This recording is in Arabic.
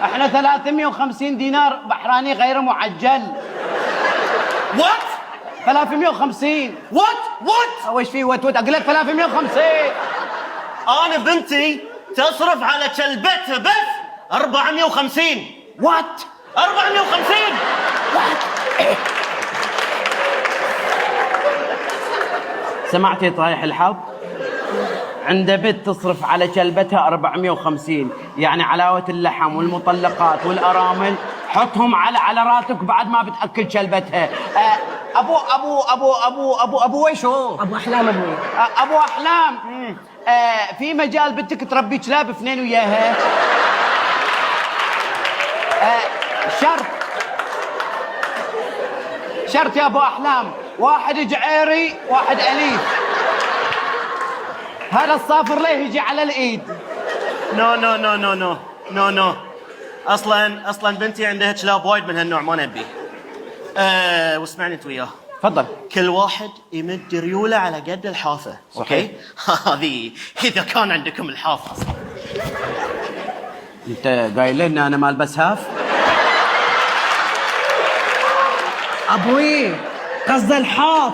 احنا 350 دينار بحراني غير معجل. وات 350. وات وش في وات اقول لك 350. انا بنتي تصرف على كلبتها بس 450. وات 450. سمعتي طايح الحظ؟ عنده بنت تصرف على كلبتها 450، يعني علاوة اللحم والمطلقات والأرامل حطهم على راتك بعد ما بتأكل كلبتها. أبو ويش هو؟ ابو احلام ابوي. أبو أحلام. في مجال بنتك تربي كلاب اثنين وياها؟ شرط يا أبو أحلام، واحد جعيري واحد أليف. هذا الصافر ليه يجي على الإيد؟ نو نو نو نو نو نو نو اصلا بنتي عندها كلاب وايد من هالنوع ما نبي. واسمعني انت وياه. تفضل. كل واحد يمد ريوله على قد الحافه. صحيح. اوكي. هذه اذا كان عندكم الحافه اصلا. انت قايل لنا انا ما البس هاف؟ ابوي قصد الحاف.